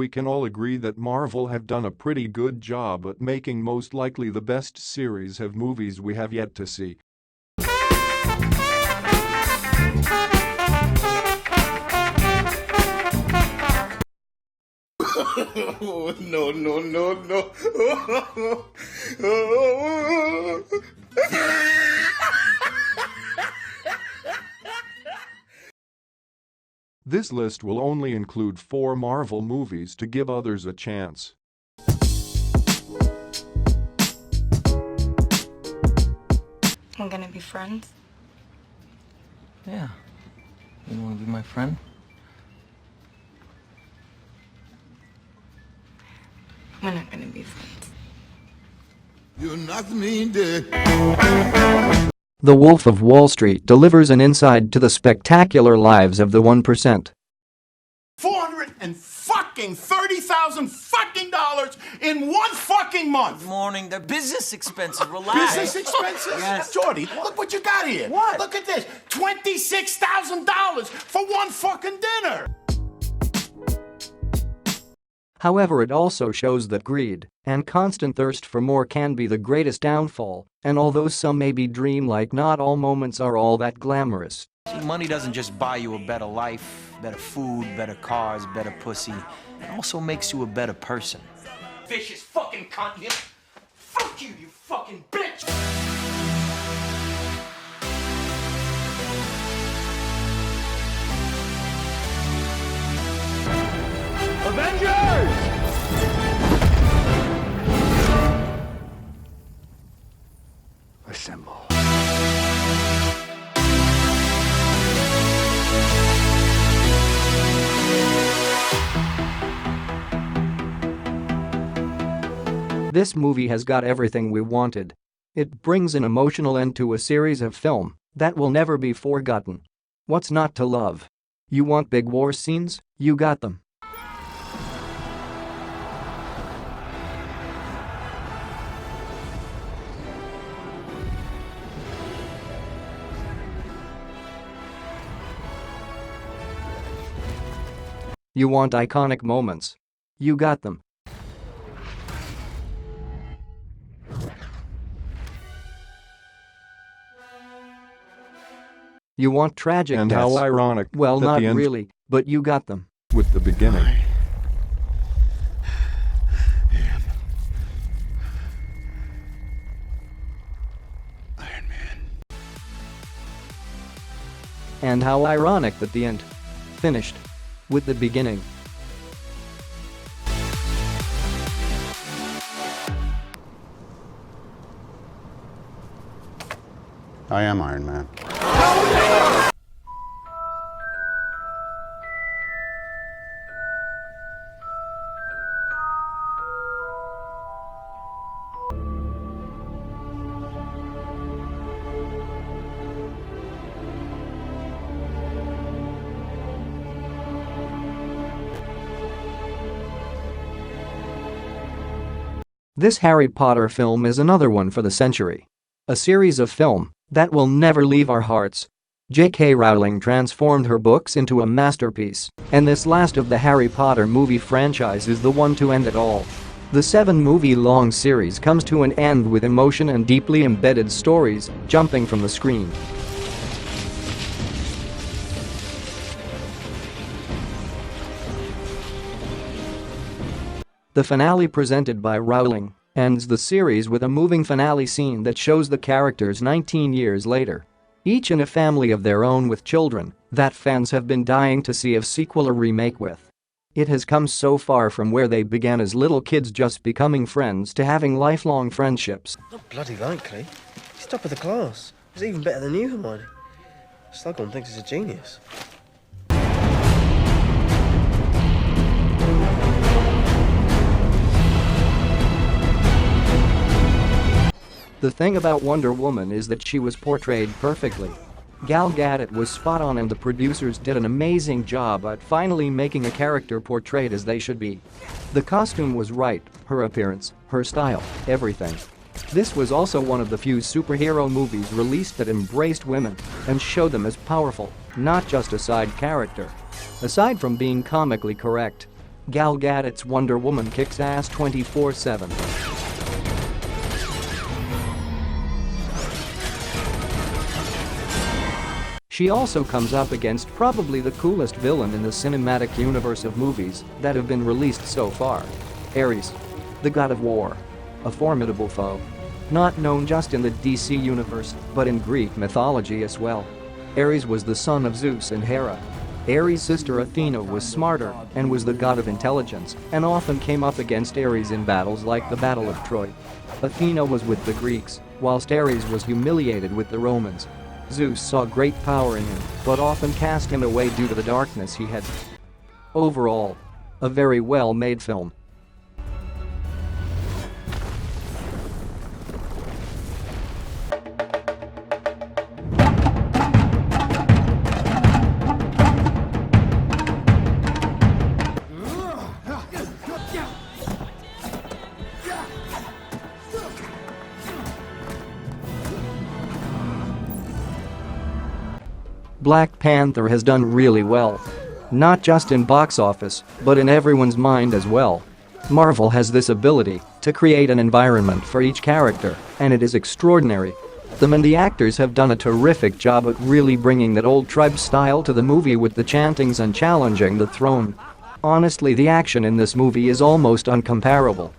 we can all agree that Marvel have done a pretty good job at making most likely the best series of movies we have yet to see. Oh, no, no, no, no. This list will only include 4 Marvel movies to give others a chance. We're gonna be friends? Yeah. You wanna be my friend? We're not gonna be friends. You knocked me dead. The Wolf of Wall Street delivers an insight to the spectacular lives of the 1%. $430,000 fucking dollars in one fucking month. Morning, they're business expenses, relax. Business expenses? Yes. Jordy, look what you got here. What? Look at this. $26,000 for one fucking dinner. However, it also shows that greed and constant thirst for more can be the greatest downfall, and although some may be dreamlike, not all moments are all that glamorous. See, money doesn't just buy you a better life, better food, better cars, better pussy. It also makes you a better person. Vicious fucking cunt. Fuck you, you fucking bitch. Avengers! Assemble. This movie has got everything we wanted. It brings an emotional end to a series of film that will never be forgotten. What's not to love? You want big war scenes? You got them. You want iconic moments? You got them. You want tragic And deaths? how ironic Well, that not the end really, but you got them. with the beginning. Iron Man. And how ironic that the end finished with the beginning. I am Iron Man. This Harry Potter film is another one for the century. A series of film that will never leave our hearts. J.K. Rowling transformed her books into a masterpiece, and this last of the Harry Potter movie franchise is the one to end it all. The 7-movie-long series comes to an end with emotion and deeply embedded stories jumping from the screen. The finale presented by Rowling ends the series with a moving finale scene that shows the characters 19 years later. Each in a family of their own with children that fans have been dying to see a sequel or remake with. It has come so far from where they began as little kids just becoming friends to having lifelong friendships. Not bloody likely. He's top of the class. He's even better than you, Hermione. Slughorn thinks he's a genius. The thing about Wonder Woman is that she was portrayed perfectly. Gal Gadot was spot on, and the producers did an amazing job at finally making a character portrayed as they should be. The costume was right, her appearance, her style, everything. This was also one of the few superhero movies released that embraced women and showed them as powerful, not just a side character. Aside from being comically correct, Gal Gadot's Wonder Woman kicks ass 24/7. She also comes up against probably the coolest villain in the cinematic universe of movies that have been released so far. Ares, the god of war. A formidable foe. Not known just in the DC universe, but in Greek mythology as well. Ares was the son of Zeus and Hera. Ares' sister Athena was smarter and was the god of intelligence and often came up against Ares in battles like the Battle of Troy. Athena was with the Greeks, whilst Ares was humiliated with the Romans. Zeus saw great power in him, but often cast him away due to the darkness he had. Overall, a very well-made film. Black Panther has done really well. Not just in box office, but in everyone's mind as well. Marvel has this ability to create an environment for each character, and it is extraordinary. Them and the actors have done a terrific job at really bringing that old tribe style to the movie with the chantings and challenging the throne. Honestly, the action in this movie is almost uncomparable.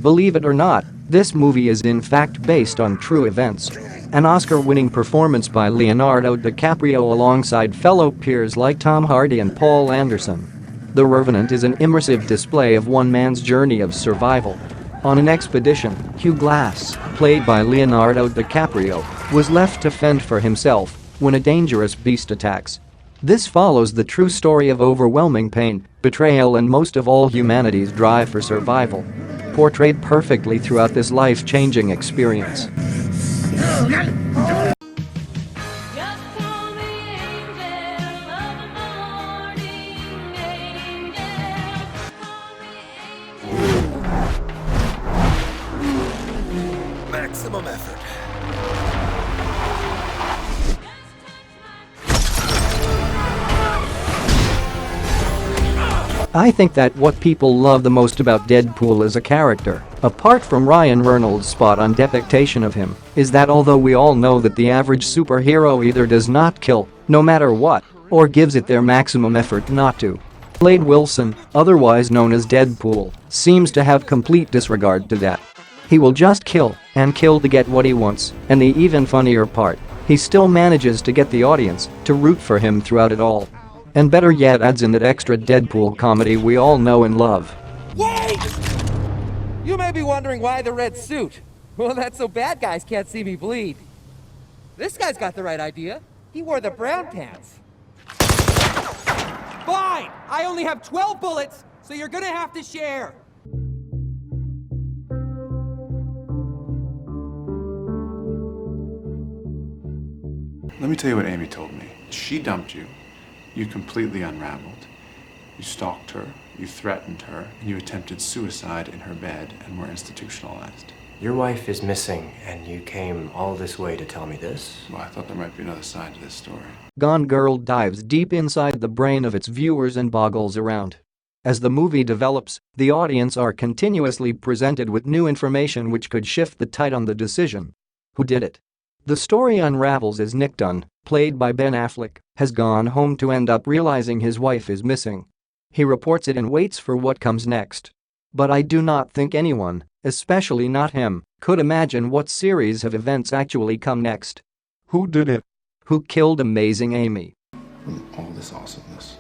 Believe it or not, this movie is in fact based on true events. An Oscar-winning performance by Leonardo DiCaprio alongside fellow peers like Tom Hardy and Paul Anderson. The Revenant is an immersive display of one man's journey of survival. On an expedition, Hugh Glass, played by Leonardo DiCaprio, was left to fend for himself when a dangerous beast attacks. This follows the true story of overwhelming pain, betrayal and most of all humanity's drive for survival. Portrayed perfectly throughout this life-changing experience. Maximum effort. I think that what people love the most about Deadpool as a character, apart from Ryan Reynolds' spot on depiction of him, is that although we all know that the average superhero either does not kill, no matter what, or gives it their maximum effort not to. Slade Wilson, otherwise known as Deadpool, seems to have complete disregard to that. He will just kill and kill to get what he wants, and the even funnier part, he still manages to get the audience to root for him throughout it all. And better yet, adds in that extra Deadpool comedy we all know and love. Wait! You may be wondering why the red suit. Well, that's so bad guys can't see me bleed. This guy's got the right idea. He wore the brown pants. Fine! I only have 12 bullets, so you're gonna have to share. Let me tell you what Amy told me. She dumped you. You completely unraveled. You stalked her, you threatened her, and you attempted suicide in her bed and were institutionalized. Your wife is missing, and you came all this way to tell me this? Well, I thought there might be another side to this story. Gone Girl dives deep inside the brain of its viewers and boggles around. As the movie develops, the audience are continuously presented with new information which could shift the tide on the decision. Who did it? The story unravels as Nick Dunn, played by Ben Affleck, has gone home to end up realizing his wife is missing. He reports it and waits for what comes next. But I do not think anyone, especially not him, could imagine what series of events actually come next. Who did it? Who killed Amazing Amy? All this awesomeness,